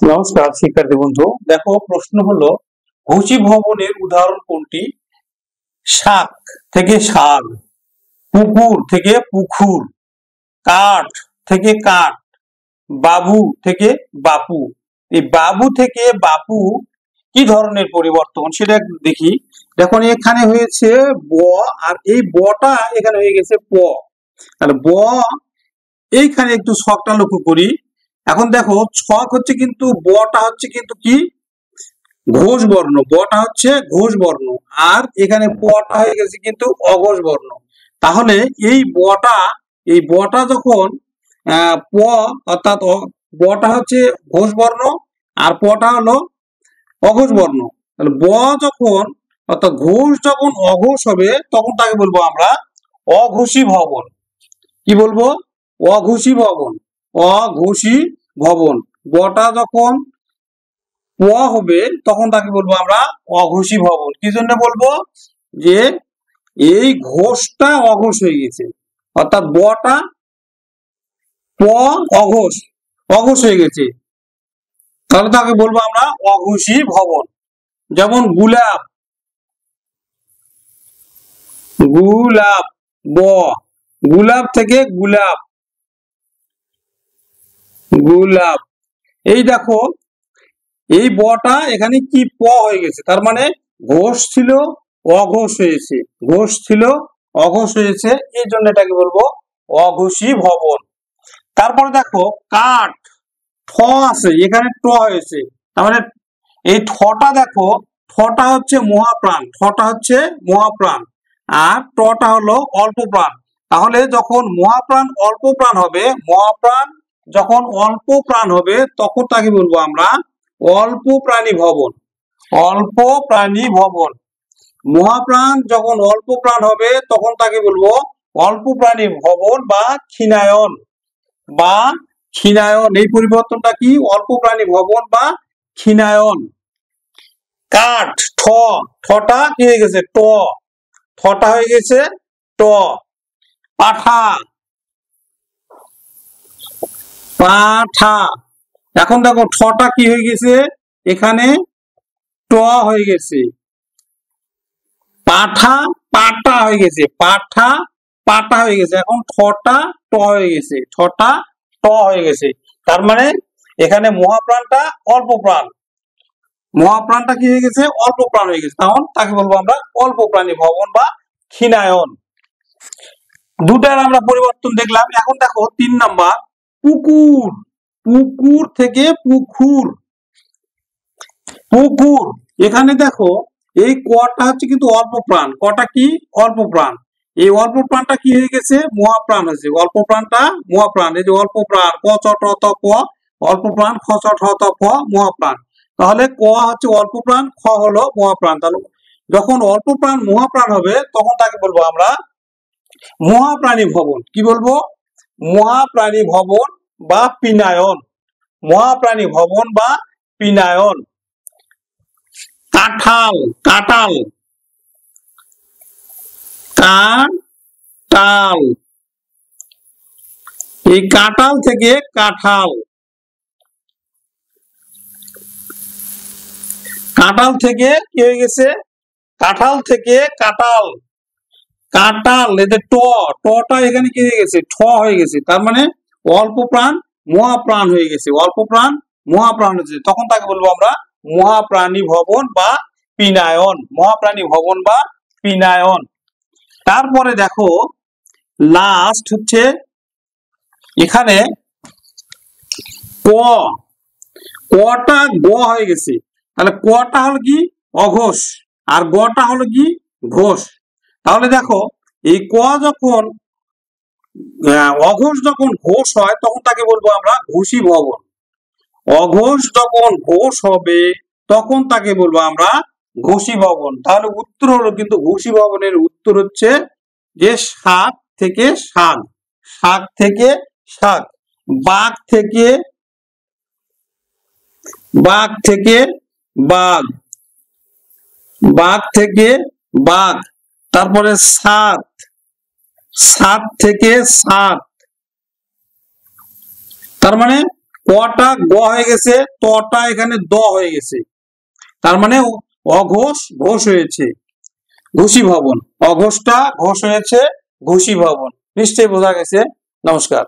নমস্কার শিক্ষার্থী বন্ধু, দেখো প্রশ্ন হলো ঘুষি ভবনের উদাহরণ কোনটি? শাক থেকে শাক, পুকুর থেকে পুকুর, কাঠ থেকে কাঠ, বাবু থেকে বাপু। এই বাবু থেকে বাপু কি ধরনের পরিবর্তন সেটা দেখি। দেখুন এখানে হয়েছে ব, আর এই বটা এখানে হয়ে গেছে প। আর ব এইখানে একটু ছকটা লক্ষ্য করি। এখন দেখো ছক হচ্ছে কিন্তু বটা হচ্ছে কিন্তু কি ঘোষ বর্ণ, বটা হচ্ছে ঘোষ বর্ণ, আর এখানে পটা হয়ে গেছে কিন্তু অঘোষ বর্ণ। তাহলে এই বটা যখন প অর্থাৎ বটা হচ্ছে ঘোষ বর্ণ আর পটা হলো অঘোষ বর্ণ। তাহলে ব যখন অর্থাৎ ঘোষ যখন অঘোষ হবে তখন তাকে বলবো আমরা অঘোষী ভবন। কি বলবো? অঘোষী ভবন। অঘোষী ভবন। বটা যখন প হবে তখন তাকে বলবো আমরা অঘোষী ভবন। কি জন্য বলবো? যে এই ঘোষটা অঘোষ হয়ে গেছে, অর্থাৎ বটা প অঘোষ অঘোষ হয়ে গেছে, তাহলে তাকে বলবো আমরা অঘোষী ভবন। যেমন গোলাপ, গোলাপ ব, গোলাপ থেকে গোলাপ, গোলাপ। এই দেখো এই বটা এখানে কি প হয়ে গেছে, তার মানে ঘোষ ছিল অঘোষ হয়েছে, ঘোষ ছিল অঘোষ হয়েছে, এই জন্য এটাকে বলবো অঘোষী ভবন। তারপরে দেখো কাঠ, ঠ আছে এখানে ট হয়েছে, তার মানে এই ঠটা দেখো, ঠটা হচ্ছে মহাপ্রাণ, ঠটা হচ্ছে মহাপ্রাণ, আর টটা হলো অল্প প্রাণ। তাহলে যখন মহাপ্রাণ অল্প প্রাণ হবে, মহাপ্রাণ যখন অল্প প্রাণ হবে তখন তাকে বলবো আমরা অল্প প্রাণী ভবন। অল্প প্রাণী ভবন। মহাপ্রাণ যখন অল্প প্রাণ হবে তখন তাকে বলবো অল্প প্রাণী ভবন বা ক্ষীণায়ন, বা ক্ষীণায়ন। এই পরিবর্তনটা কি? অল্প প্রাণী ভবন বা ক্ষীণায়ন। কাঠ, ঠ, ঠটা কি হয়ে গেছে? ট, ঠটা হয়ে গেছে ট। পাঠা, পাঠা। এখন দেখো ঠটা কি হয়ে গেছে? এখানে ট হয়ে গেছে। পাঠা পাটা হয়ে গেছে, পাঠা পাটা হয়ে গেছে। এখন ঠটা ট হয়ে গেছে, ঠটা ট হয়ে গেছে। তার মানে এখানে মহাপ্রাণটা অল্প প্রাণ, মহাপ্রাণটা কি হয়ে গেছে? অল্প প্রাণ হয়ে গেছে, তখন তাকে বলবো আমরা অল্প প্রাণী ভবন বা ক্ষীণায়ন। দুটার আমরা পরিবর্তন দেখলাম। এখন দেখো 3 নাম্বার পুকুর, পুকুর থেকে পুকুর, পুকুর। এখানে দেখো এই কটা হচ্ছে কিন্তু অল্প প্রাণ, কটা কি অল্প প্রাণ, এই অল্প প্রাণটা কি হয়ে গেছে? মহাপ্রাণ হয়েছে, অল্প প্রাণটা মহাপ্রাণ। এই যে অল্প প্রাণ ক চ ট ত প, অল্প প্রাণ খ চ ঠ ত প মহাপ্রাণ। তাহলে ক হচ্ছে অল্প প্রাণ, খ হলো মহাপ্রাণ। তাহলে যখন অল্প প্রাণ মহাপ্রাণ হবে তখন তাকে বলবো আমরা মহাপ্রাণী ভবন। কি বলবো? মহাপ্রাণী ভবন বা পিনায়ন, মহাপ্রাণী ভবন বা পিনায়ন। কাঁঠাল, কাঁঠাল, কাঁঠাল। এই কাঁঠাল থেকে কাঁঠাল, কাঁঠাল থেকে কি হয়ে গেছে? কাঁঠাল থেকে কাঁঠাল, কাঁঠাল। এদের ট, টটা এখানে কি হয়ে গেছে? ঠ হয়ে গেছে, তার মানে অল্প প্রাণ মহাপ্রাণ হয়ে গেছে, অল্প প্রাণ মহাপ্রাণ হয়েছে, তখন তাকে বলবো আমরা মহাপ্রাণী ভবন বা পিনায়ন, মহাপ্রাণী ভবন বা পিনায়ন। তারপরে দেখো লাস্ট হচ্ছে এখানে ক, কটা গ হয়ে গেছে, তাহলে কটা হলো কি অঘোষ আর গটা হলো কি ঘোষ। তাহলে দেখো এই ক যখন অঘোষ যখন ঘোষ হয় তখন তাকে বলবো আমরা ঘোষী ভবন। অঘোষ যখন ঘোষ হবে তখন তাকে বলবো আমরা ঘোষী ভবন। তাহলে উত্তর হলো কিন্তু ঘোষী ভবনের উত্তর হচ্ছে যে শাক থেকে শাক, শাক থেকে শাক, বাঘ থেকে বাঘ থেকে বাঘ, বাঘ থেকে বাঘ। তারপরে সাত, সাত থেকে সাত, তার মানে কটা গ হয়ে গেছে, তটা এখানে দ হয়ে গেছে, তার মানে অঘোষ ঘোষ হয়েছে ঘোষী ভবন, অঘোষটা ঘোষ হয়েছে ঘোষী ভবন। নিশ্চয়ই বোঝা গেছে। নমস্কার।